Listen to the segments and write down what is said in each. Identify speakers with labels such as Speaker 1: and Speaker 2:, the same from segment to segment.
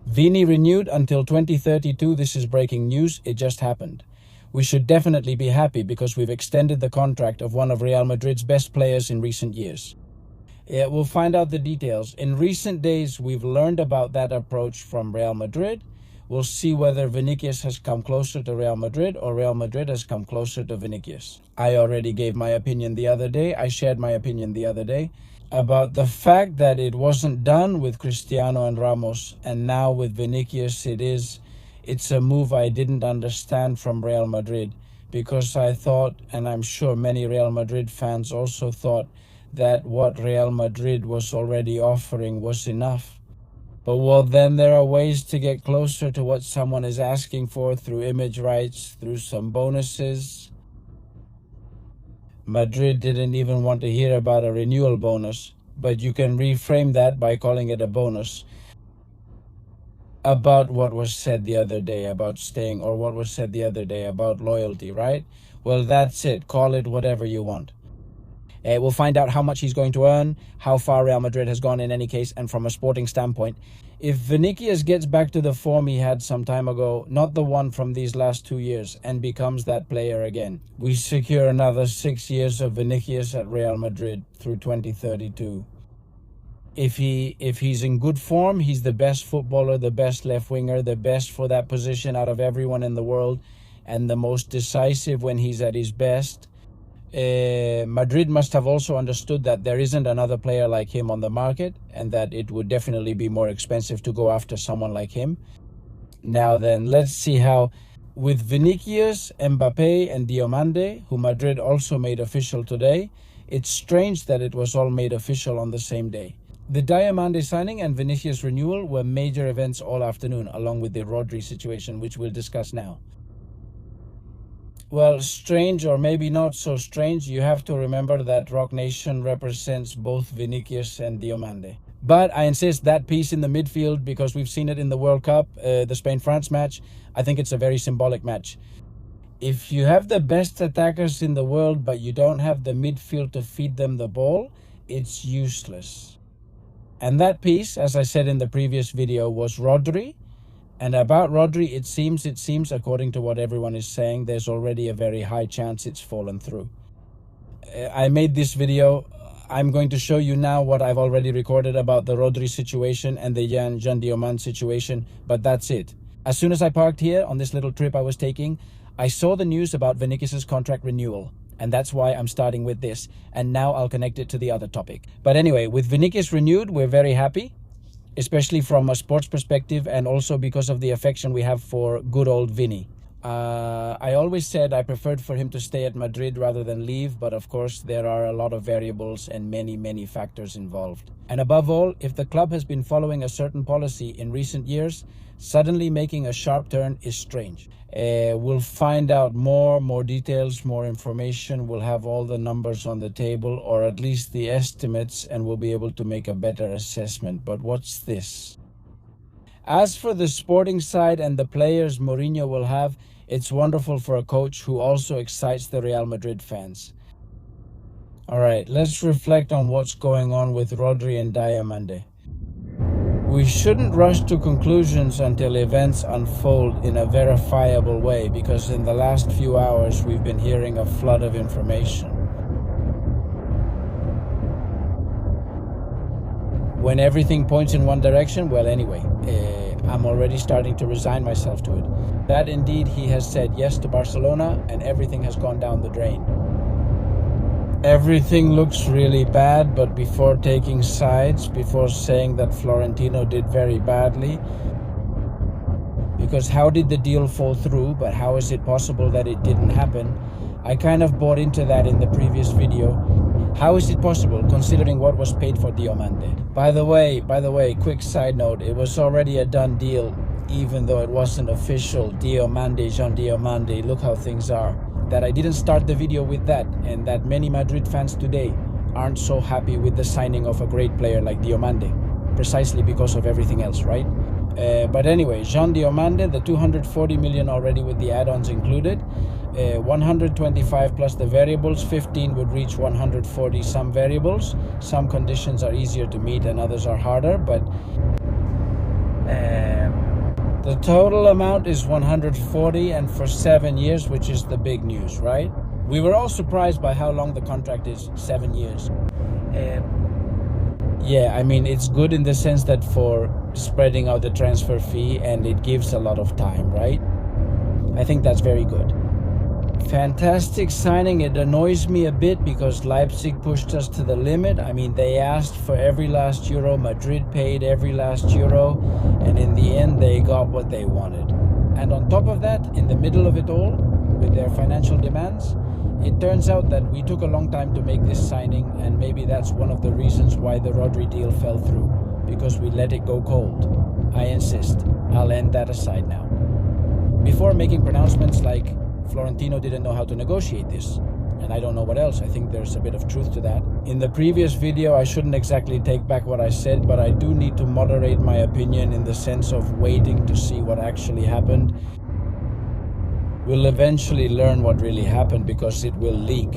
Speaker 1: Vini renewed until 2032. This is breaking news. It just happened. We should definitely be happy because we've extended the contract of one of Real Madrid's best players in recent years. Yeah, we'll find out the details. In recent days, we've learned about that approach from Real Madrid. We'll see whether Vinicius has come closer to Real Madrid or Real Madrid has come closer to Vinicius. I already gave my opinion the other day. I shared my opinion the other day about the fact that it wasn't done with Cristiano and Ramos, and now with Vinicius it's a move I didn't understand from Real Madrid, because I thought, and I'm sure many Real Madrid fans also thought, that what Real Madrid was already offering was enough. But well, then there are ways to get closer to what someone is asking for through image rights, through some bonuses. Madrid didn't even want to hear about a renewal bonus, but you can reframe that by calling it a bonus. About what was said the other day about staying, or what was said the other day about loyalty, right? Well, that's it. Call it whatever you want. We'll find out how much he's going to earn, how far Real Madrid has gone in any case, and from a sporting standpoint. If Vinicius gets back to the form he had some time ago, not the one from these last 2 years, and becomes that player again, we secure another 6 years of Vinicius at Real Madrid through 2032. If he's in good form, he's the best footballer, the best left winger, the best for that position out of everyone in the world, and the most decisive when he's at his best. Madrid must have also understood that there isn't another player like him on the market, and that it would definitely be more expensive to go after someone like him. Now then, let's see how, with Vinicius, Mbappe and Diomande, who Madrid also made official today, it's strange that it was all made official on the same day. The Diomande signing and Vinicius renewal were major events all afternoon, along with the Rodri situation, which we'll discuss now. Well, strange or maybe not so strange, you have to remember that Rock Nation represents both Vinicius and Diomande. But I insist that piece in the midfield, because we've seen it in the World Cup, the Spain-France match, I think it's a very symbolic match. If you have the best attackers in the world, but you don't have the midfield to feed them the ball, it's useless. And that piece, as I said in the previous video, was Rodri. And about Rodri, it seems, according to what everyone is saying, there's already a very high chance it's fallen through. I made this video. I'm going to show you now what I've already recorded about the Rodri situation and the Jean Diomande situation, but that's it. As soon as I parked here on this little trip I was taking, I saw the news about Vinicius' contract renewal. And that's why I'm starting with this. And now I'll connect it to the other topic. But anyway, with Vinicius renewed, we're very happy, especially from a sports perspective, and also because of the affection we have for good old Vini. I always said I preferred for him to stay at Madrid rather than leave, but of course there are a lot of variables and many factors involved. And above all, if the club has been following a certain policy in recent years, suddenly making a sharp turn is strange. We'll find out more details, more information. We'll have all the numbers on the table, or at least the estimates, and we'll be able to make a better assessment. But what's this? As for the sporting side and the players Mourinho will have, it's wonderful for a coach who also excites the Real Madrid fans. All right, let's reflect on what's going on with Rodri and Diomande. We shouldn't rush to conclusions until events unfold in a verifiable way, because in the last few hours we've been hearing a flood of information. When everything points in one direction, well anyway, I'm already starting to resign myself to it. That indeed he has said yes to Barcelona and everything has gone down the drain. Everything looks really bad, but before taking sides, before saying that Florentino did very badly, because how did the deal fall through, but how is it possible that it didn't happen? I kind of bought into that in the previous video. How is it possible, considering what was paid for Diomande? By the way, quick side note, it was already a done deal, even though it wasn't official. Diomande, Jean Diomande, look how things are. That I didn't start the video with that, and that many Madrid fans today aren't so happy with the signing of a great player like Diomande, precisely because of everything else, right? But anyway, Jean Diomande, the 240 million already with the add-ons included, 125 plus the variables, 15 would reach 140 some variables. Some conditions are easier to meet and others are harder, but The total amount is 140 and for 7 years, which is the big news, right? We were all surprised by how long the contract is, 7 years. Yeah, I mean, it's good in the sense that for spreading out the transfer fee and it gives a lot of time, right? I think that's very good. Fantastic signing. It annoys me a bit because Leipzig pushed us to the limit. I mean, they asked for every last euro. Madrid paid every last euro. And in the end, they got what they wanted. And on top of that, in the middle of it all, with their financial demands, it turns out that we took a long time to make this signing. And maybe that's one of the reasons why the Rodri deal fell through. Because we let it go cold. I insist. I'll end that aside now. Before making pronouncements like Florentino didn't know how to negotiate this, and I don't know what else, I think there's a bit of truth to that. In the previous video, I shouldn't exactly take back what I said, but I do need to moderate my opinion in the sense of waiting to see what actually happened. We'll eventually learn what really happened because it will leak.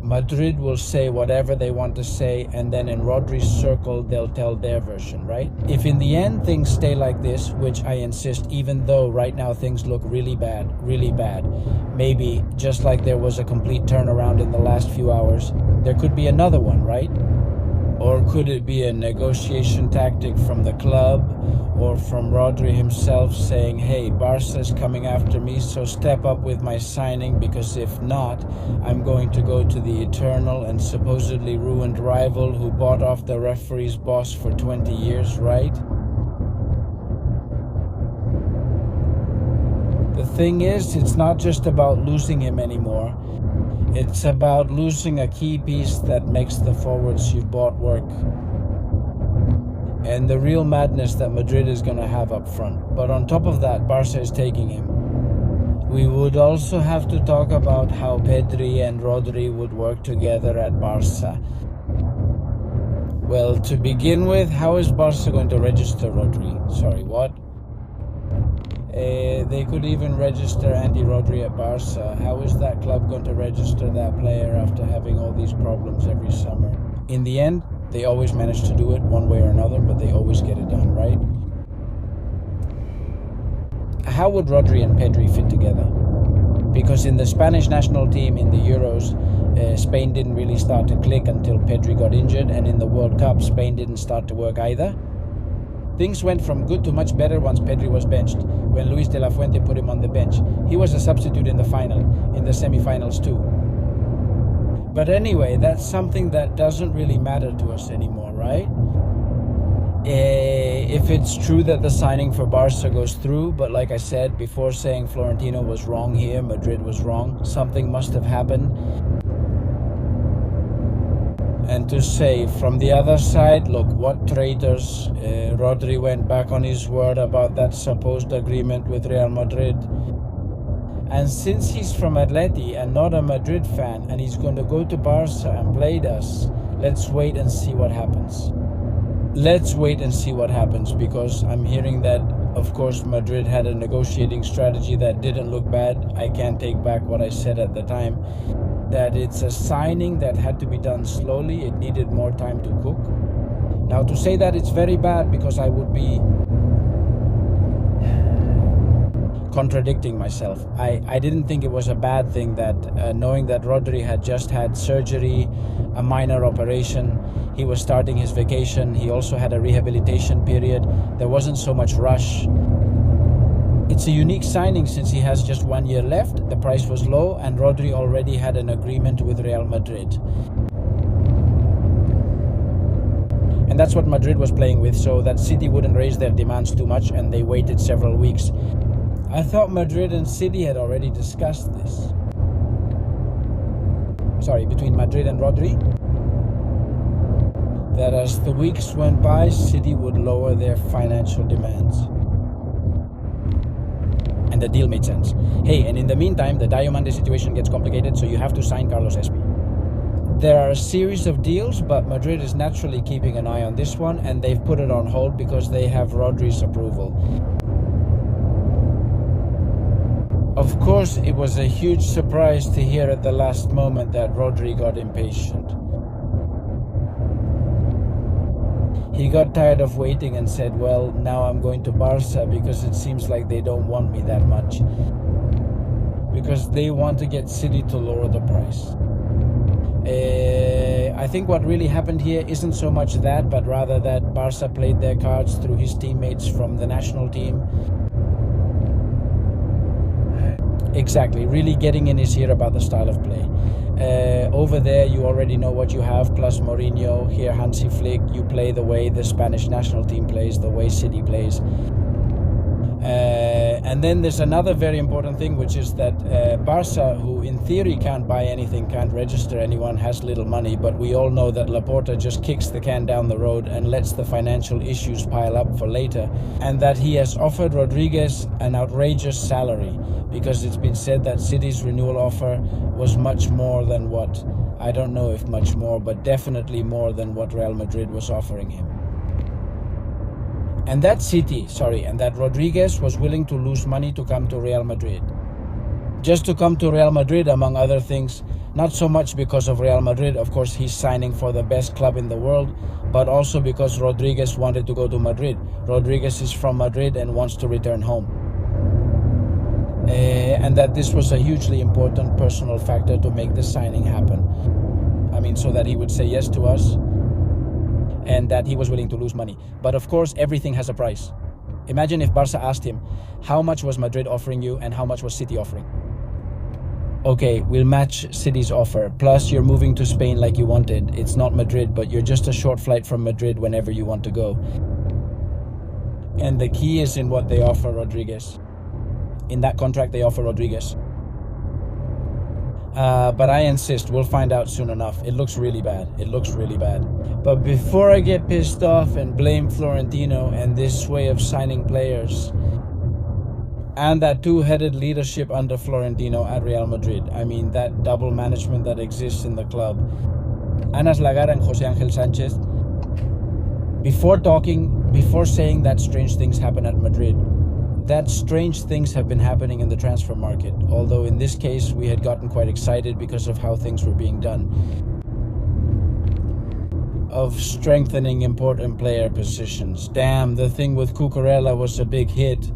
Speaker 1: Madrid will say whatever they want to say, and then in Rodri's circle, they'll tell their version, right? If in the end things stay like this, which I insist, even though right now things look really bad, maybe just like there was a complete turnaround in the last few hours, there could be another one, right? Or could it be a negotiation tactic from the club or from Rodri himself saying, hey, Barca's coming after me, so step up with my signing, because if not, I'm going to go to the eternal and supposedly ruined rival who bought off the referee's boss for 20 years, right? The thing is, it's not just about losing him anymore. It's about losing a key piece that makes the forwards you've bought work. And the real madness that Madrid is going to have up front. But on top of that, Barca is taking him. We would also have to talk about how Pedri and Rodri would work together at Barca. Well, to begin with, how is Barca going to register Rodri? Sorry, what? They could even register Andy Rodri at Barca. How is that club going to register that player after having all these problems every summer? In the end, they always manage to do it one way or another, but they always get it done, right? How would Rodri and Pedri fit together? Because in the Spanish national team in the Euros, Spain didn't really start to click until Pedri got injured, and in the World Cup, Spain didn't start to work either. Things went from good to much better once Pedri was benched, when Luis de la Fuente put him on the bench. He was a substitute in the final, in the semi-finals too. But anyway, that's something that doesn't really matter to us anymore, right? If it's true that the signing for Barca goes through, but like I said before, saying Florentino was wrong here, Madrid was wrong, something must have happened. And to say, from the other side, look, what traitors. Rodri went back on his word about that supposed agreement with Real Madrid. And since he's from Atleti and not a Madrid fan, and he's going to go to Barca and play us, let's wait and see what happens. Let's wait and see what happens, because I'm hearing that, of course, Madrid had a negotiating strategy that didn't look bad. I can't take back what I said at the time. That it's a signing that had to be done slowly. It needed more time to cook. Now, to say that it's very bad, because I would be contradicting myself. I didn't think it was a bad thing that knowing that Rodri had just had surgery, a minor operation, he was starting his vacation, he also had a rehabilitation period, there wasn't so much rush. It's a unique signing since he has just 1 year left, the price was low, and Rodri already had an agreement with Real Madrid. And that's what Madrid was playing with, so that City wouldn't raise their demands too much, and they waited several weeks. I thought Madrid and City had already discussed this. Sorry, between Madrid and Rodri. That as the weeks went by, City would lower their financial demands. And the deal made sense. Hey, and in the meantime, the Diomande situation gets complicated, so you have to sign Carlos Espy. There are a series of deals, but Madrid is naturally keeping an eye on this one, and they've put it on hold because they have Rodri's approval. Of course, it was a huge surprise to hear at the last moment that Rodri got impatient. he got tired of waiting and said, well, now I'm going to Barça because it seems like they don't want me that much. Because they want to get City to lower the price. I think what really happened here isn't so much that, but rather that Barça played their cards through his teammates from the national team. Exactly, really getting in his ear about the style of play. Over there, you already know what you have, plus Mourinho. Here, Hansi Flick, you play the way the Spanish national team plays, the way City plays. And then there's another very important thing, which is that Barça, who in theory can't buy anything, can't register anyone, has little money, but we all know that Laporta just kicks the can down the road and lets the financial issues pile up for later, and that he has offered Rodriguez an outrageous salary, because it's been said that City's renewal offer was much more than what, I don't know if much more, but definitely more than what Real Madrid was offering him. And that Rodriguez was willing to lose money to come to Real Madrid. Just to come to Real Madrid, among other things, not so much because of Real Madrid, of course he's signing for the best club in the world, but also because Rodriguez wanted to go to Madrid. Rodriguez is from Madrid and wants to return home. And that this was a hugely important personal factor to make the signing happen. I mean, so that he would say yes to us, and that he was willing to lose money. But of course, everything has a price. Imagine if Barça asked him, how much was Madrid offering you and how much was City offering? Okay, we'll match City's offer, plus you're moving to Spain like you wanted. It's not Madrid, but you're just a short flight from Madrid whenever you want to go. And the key is in what they offer Rodriguez. In that contract, they offer Rodriguez. But I insist, we'll find out soon enough. It looks really bad. It looks really bad. But before I get pissed off and blame Florentino and this way of signing players, and that two-headed leadership under Florentino at Real Madrid, I mean that double management that exists in the club, Anas Lagara and Jose Angel Sanchez, before saying that strange things happen at Madrid, that strange things have been happening in the transfer market, although in this case we had gotten quite excited because of how things were being done, of strengthening important player positions. Damn, the thing with Cucurella was a big hit.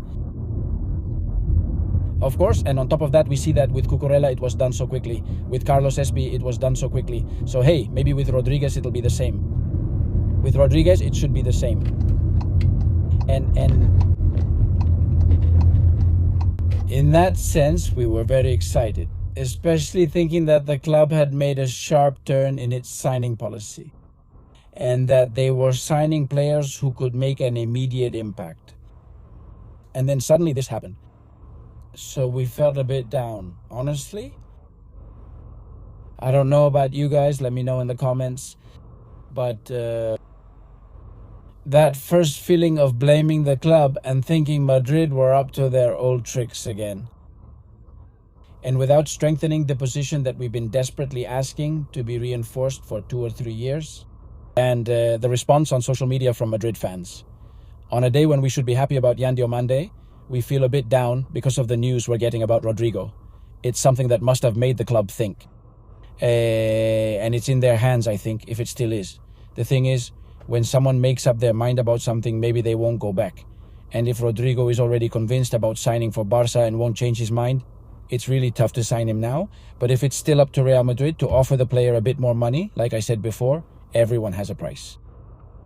Speaker 1: Of course, and on top of that, we see that with Cucurella it was done so quickly. With Carlos Espi it was done so quickly. So hey, maybe with Rodriguez it'll be the same. With Rodriguez it should be the same. And in that sense, we were very excited, especially thinking that the club had made a sharp turn in its signing policy, and that they were signing players who could make an immediate impact. And then suddenly this happened. So we felt a bit down, honestly. I don't know about you guys, let me know in the comments, but that first feeling of blaming the club and thinking Madrid were up to their old tricks again. And without strengthening the position that we've been desperately asking to be reinforced for 2 or 3 years. And the response on social media from Madrid fans. On a day when we should be happy about Diomande, we feel a bit down because of the news we're getting about Rodrigo. It's something that must have made the club think. And it's in their hands, I think, if it still is. The thing is, when someone makes up their mind about something, maybe they won't go back. And if Rodrigo is already convinced about signing for Barça and won't change his mind, it's really tough to sign him now. But if it's still up to Real Madrid to offer the player a bit more money, like I said before, everyone has a price.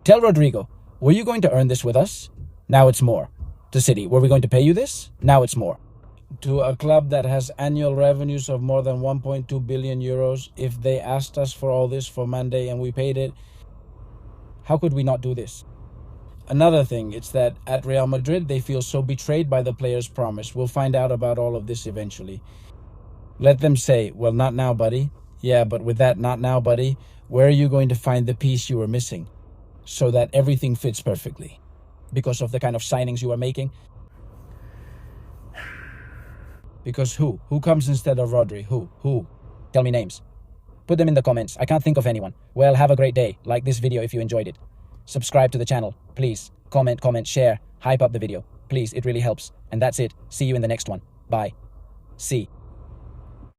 Speaker 1: Tell Rodrigo, were you going to earn this with us? Now it's more. To City, were we going to pay you this? Now it's more. To a club that has annual revenues of more than 1.2 billion euros, if they asked us for all this for Monday and we paid it, how could we not do this? Another thing, it's that at Real Madrid, they feel so betrayed by the player's promise. We'll find out about all of this eventually. Let them say, well, not now, buddy. Yeah, but with that not now, buddy, where are you going to find the piece you were missing? So that everything fits perfectly. Because of the kind of signings you are making. Because who? Who comes instead of Rodri? Who? Tell me names. Put them in the comments. I can't think of anyone. Well, have a great day. Like this video if you enjoyed it. Subscribe to the channel, please. Comment, share, hype up the video. Please, it really helps. And that's it. See you in the next one. Bye. See.